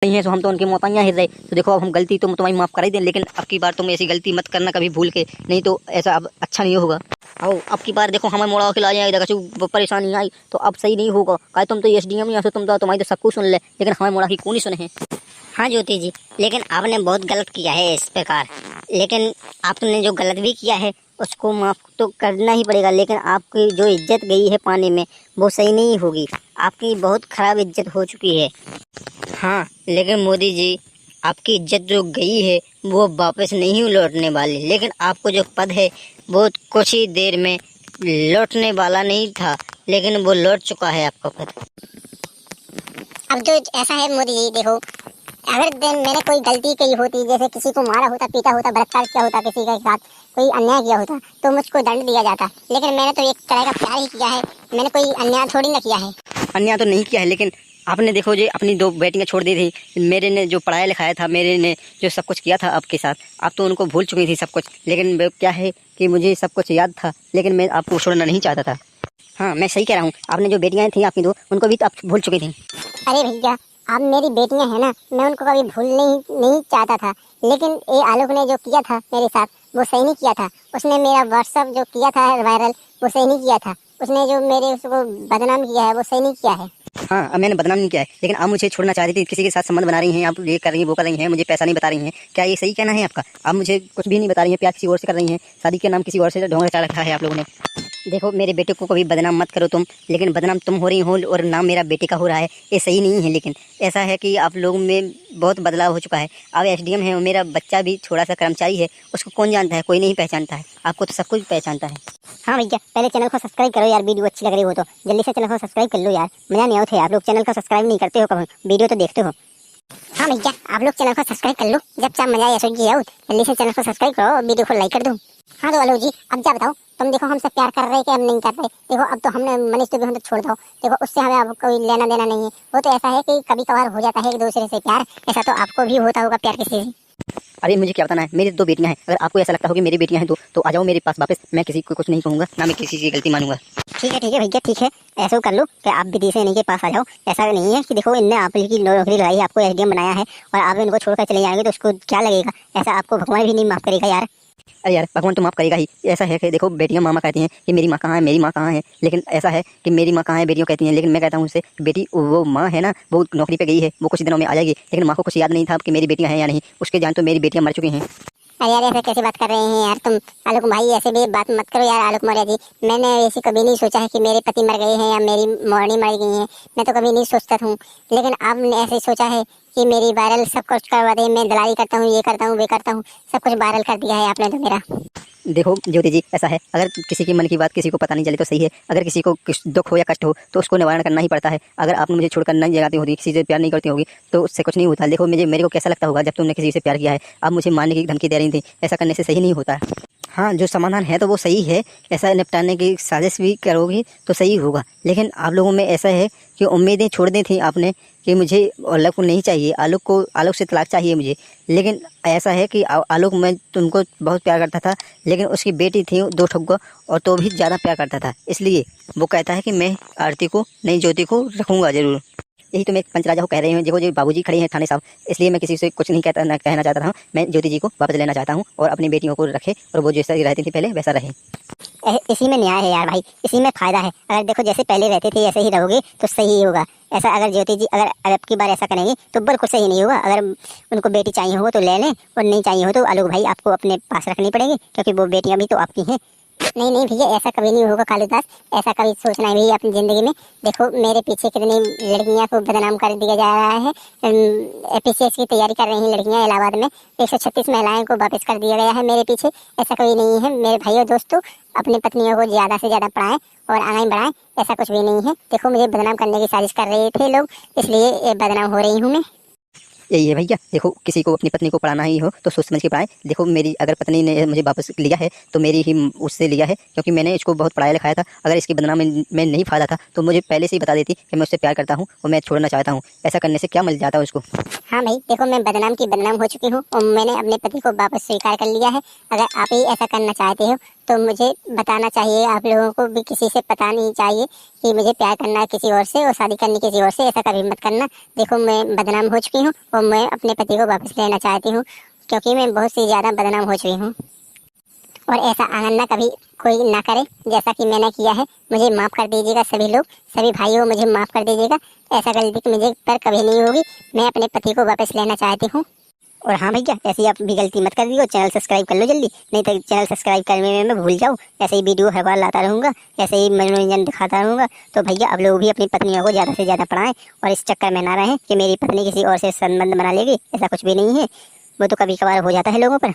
नहीं है तो हम तो उनके मोहताज ही रहे। तो देखो अब हम गलती तो तुम्हारी माफ़ कर ही दें, लेकिन अब की बार तुम ऐसी गलती मत करना कभी भूल के, नहीं तो ऐसा अब अच्छा नहीं होगा। आओ अब की बार देखो हमें मोड़ा खिला जाए, इधर कछु परेशानी आई तो अब सही नहीं होगा। कहा तुम तो एसडीएम यहाँ से तुम तो तुम्हारी तो सब कुछ सुन ले, लेकिन हमें मोड़ा की कौन ही सुने हैं। हाँ ज्योति जी, लेकिन आपने बहुत गलत किया है इस प्रकार। लेकिन आपने जो गलत भी किया है उसको माफ़ तो करना ही पड़ेगा, लेकिन आपकी जो इज्जत गई है पानी में वो सही नहीं होगी। आपकी बहुत खराब इज्जत हो चुकी है। हाँ लेकिन मोदी जी, आपकी इज्जत जो गई है वो वापस नहीं लौटने वाली, लेकिन आपको जो पद है वो कुछ ही देर में लौटने वाला नहीं था, लेकिन वो लौट चुका है आपका पद। अब जो ऐसा है मोदी जी, देखो अगर मैंने कोई गलती की होती, जैसे किसी को मारा होता, पीटा होता, बलात्कार किया होता, किसी के साथ कोई अन्याय किया होता तो मुझको दंड दिया जाता, लेकिन मैंने तो एक तरह का प्यार ही किया है, मैंने कोई अन्याय थोड़ी ना किया है। अन्याय तो नहीं किया है, लेकिन आपने देखो जो अपनी 2 बेटियां छोड़ दी थी, मेरे ने जो पढ़ाया लिखाया था, मेरे ने जो सब कुछ किया था आपके साथ, आप तो उनको भूल चुकी थी सब कुछ। लेकिन क्या है कि मुझे सब कुछ याद था, लेकिन मैं आपको छोड़ना नहीं चाहता था। हाँ मैं सही कह रहा हूँ, आपने जो बेटियां थी आपकी 2 उनको भी तो आप भूल चुकी थी। अरे भैया, आप मेरी बेटियां हैं ना, मैं उनको कभी भूल नहीं चाहता था, लेकिन ये आलोक ने जो किया था मेरे साथ वो सही नहीं किया था। उसने मेरा व्हाट्सअप जो किया था वायरल वो सही नहीं किया था। उसने जो मेरे उसको बदनाम किया है वो सही नहीं किया है। हाँ अब मैंने बदनाम नहीं किया है, लेकिन आप मुझे छोड़ना चाहती थी, किसी के साथ संबंध बना रही हैं, आप ये कर रही हैं वो कर रही हैं, मुझे पैसा नहीं बता रही हैं, क्या ये सही कहना है आपका? आप मुझे कुछ भी नहीं बता रही हैं, प्यार किसी और से कर रही हैं, शादी के नाम किसी और से ढोंग रचा रखा है आप लोगों ने। देखो मेरे बेटे को कभी बदनाम मत करो तुम, लेकिन बदनाम तुम हो रही हो और नाम मेरा बेटे का हो रहा है, ये सही नहीं है। लेकिन ऐसा है कि आप लोगों में बहुत बदलाव हो चुका है। अब एसडीएम है, मेरा बच्चा भी छोटा सा कर्मचारी है, उसको कौन जानता है? कोई नहीं पहचानता है, आपको तो सब कुछ पहचानता है। हाँ भैया, पहले चैनल को सब्सक्राइब करो यार, वीडियो अच्छी लग रही हो तो जल्दी से चैनल को सब्सक्राइब कर लो यार। मजा नहीं आता आप लोग चैनल को सब्सक्राइब नहीं करते हो, कभी वीडियो तो देखते हो। हाँ भैया, आप लोग चैनल को सब्सक्राइब कर लो, जब चाहे मजा आए जल्दी से चैनल को सब्सक्राइब करो और वीडियो को लाइक कर दो। हाँ तो आलोक जी, अब क्या बताओ, तुम देखो हमसे प्यार कर रहे कि हम नहीं कर रहे। देखो अब तो हमने मनीष तो भी हम तो छोड़ दो, देखो उससे हमें अब कोई लेना देना नहीं है। वो तो ऐसा है कि कभी कभार हो जाता है एक दूसरे से प्यार, ऐसा तो आपको भी होता होगा प्यार किसी से। अरे मुझे क्या बताना है, मेरी 2 बेटियां हैं, अगर आपको ऐसा लगता हो कि मेरी बेटियां हैं तो आ जाओ मेरे पास वापस, मैं किसी को कुछ नहीं कहूँगा, ना मैं किसी की गलती मानूंगा। ठीक है भैया, ठीक है, ऐसा कर लो कि आप भी दूसरे इनके पास आ जाओ। ऐसा नहीं है कि देखो इनने आप की नौकरी लगाई, आपको एसडीएम बनाया है और आप इनको छोड़कर चले जाएंगे तो उसको क्या लगेगा? ऐसा आपको भगवान भी नहीं माफ करेगा यार। अरे यार भगवान तो माफ़ करेगा ही। ऐसा है कि देखो बेटियां मामा कहती हैं कि मेरी माँ कहाँ है, मेरी माँ कहाँ है, लेकिन ऐसा है कि मेरी माँ कहाँ है बेटियों कहती हैं, लेकिन मैं कहता हूँ उससे बेटी वो माँ है ना, वो नौकरी पे गई है, वो कुछ दिनों में आ जाएगी, लेकिन माँ को कुछ याद नहीं था कि मेरी बेटियां हैं या नहीं, उसके जान तो मेरी बेटियां मर चुकी हैं। अरे यार ऐसे कैसी बात कर रहे हैं यार तुम आलोक भाई, ऐसे भी बात मत करो यार आलोक मौर्य जी। मैंने ऐसे कभी नहीं सोचा है कि मेरे पति मर गए हैं या मेरी मोरनी मर गई है, मैं तो कभी नहीं सोचता हूँ। लेकिन आपने ऐसे सोचा है कि मेरी वायरल सब कुछ करवा दे, मैं दलाली करता हूँ, ये करता हूँ, वे करता हूँ, सब कुछ वायरल कर दिया है आपने तो मेरा। देखो ज्योति जी, ऐसा है अगर किसी के मन की बात किसी को पता नहीं चले तो सही है, अगर किसी को दुख हो या कष्ट हो तो उसको निवारण करना ही पड़ता है। अगर आपने मुझे छोड़कर नहीं जगाती होती, किसी से प्यार नहीं करती होगी तो उससे कुछ नहीं होता। देखो मेरे को कैसा लगता होगा जब तुमने किसी से प्यार किया है, आप मुझे मारने की धमकी दे रही थी, ऐसा करने से सही नहीं होता है। हाँ जो समाधान है तो वो सही है, ऐसा निपटाने की साजिश भी करोगी तो सही होगा, लेकिन आप लोगों में ऐसा है कि उम्मीदें छोड़ दी थी आपने कि मुझे आलोक को नहीं चाहिए, आलोक से तलाक चाहिए मुझे। लेकिन ऐसा है कि आलोक मैं तुमको बहुत प्यार करता था, लेकिन उसकी बेटी थी 2 ठुग्गा और तो भी ज़्यादा प्यार करता था, इसलिए वो कहता है कि मैं आरती को नहीं ज्योति को रखूँगा ज़रूर। यही तो मैं पंच राजा को कह रही हूँ। देखो जो बाबूजी खड़े हैं थाने साहब, इसलिए मैं किसी से कुछ नहीं कहना चाहता था। मैं ज्योति जी को वापस लेना चाहता हूँ और अपनी बेटियों को रखे और वो जैसा रहती थी पहले वैसा रहे। इसी में न्याय है यार भाई, इसी में फायदा है। अगर देखो जैसे पहले रहते थे ऐसे ही रहोगे तो सही होगा। ऐसा अगर ज्योति जी अगर अब की बार ऐसा करेंगे तो बिल्कुल सही नहीं होगा। अगर उनको बेटी चाहिए हो तो ले लें और नहीं चाहिए हो तो आलोक भाई आपको अपने पास रखनी पड़ेगी, क्योंकि वो बेटियां भी तो आपकी हैं। नहीं भैया, ऐसा कभी नहीं होगा कालूदास, ऐसा कभी सोचना है भैया अपनी ज़िंदगी में। देखो मेरे पीछे कितनी लड़कियां को बदनाम कर दिया जा रहा है। एपीसीएस की तैयारी कर रही हैं लड़कियां इलाहाबाद में, 136 महिलाएं को वापस कर दिया गया है मेरे पीछे। ऐसा कभी नहीं है मेरे भाइयों दोस्तों, अपनी पत्नियों को ज़्यादा से ज़्यादा पढ़ाएं और आगे बढ़ाएं, ऐसा कुछ भी नहीं है। देखो मुझे बदनाम करने की साजिश कर रहे थे लोग, इसलिए बदनाम हो रही हूँ मैं। यही है भैया, देखो किसी को अपनी पत्नी को पढ़ाना ही हो तो सोच समझ के पढ़ाएं। देखो मेरी अगर पत्नी ने मुझे वापस लिया है तो मेरी ही उससे लिया है, क्योंकि मैंने इसको बहुत पढ़ाया लिखाया था। अगर इसकी बदनामी में नहीं फायदा था तो मुझे पहले से ही बता देती कि मैं उससे प्यार करता हूँ और मैं छोड़ना चाहता हूँ। ऐसा करने से क्या मिल जाता है उसको। हाँ भाई देखो, मैं बदनाम की बदनाम हो चुकी हूँ और मैंने अपने पति को वापस स्वीकार कर लिया है। अगर आप ही ऐसा करना चाहते हो तो मुझे बताना चाहिए, आप लोगों को भी किसी से पता नहीं चाहिए कि मुझे प्यार करना है किसी और से और शादी करनी किसी और से, ऐसा कभी मत करना। देखो मैं बदनाम हो चुकी हूँ और मैं अपने पति को वापस लेना चाहती हूँ, क्योंकि मैं बहुत सी ज़्यादा बदनाम हो चुकी हूँ। और ऐसा आनंद कभी कोई ना करे जैसा कि मैंने किया है। मुझे माफ़ कर दीजिएगा सभी लोग, सभी भाइयों मुझे माफ़ कर दीजिएगा। ऐसा गलती मुझे पर कभी नहीं होगी। मैं अपने पति को वापस लेना चाहती हूँ। और हाँ भैया, ऐसी आप भी गलती मत कर दियो, चैनल सब्सक्राइब कर लो जल्दी, नहीं तो चैनल सब्सक्राइब करने में मैं भूल जाऊँ। ऐसे ही वीडियो हर बार लाता रहूँगा, ऐसे ही मनोरंजन दिखाता रहूँगा। तो भैया आप लोग भी अपनी पत्नियों को ज़्यादा से ज़्यादा पढ़ाएं और इस चक्कर में ना रहें कि मेरी पत्नी किसी और से संबंध बना लेगी। ऐसा कुछ भी नहीं है, वो तो कभी कभार हो जाता है लोगों पर।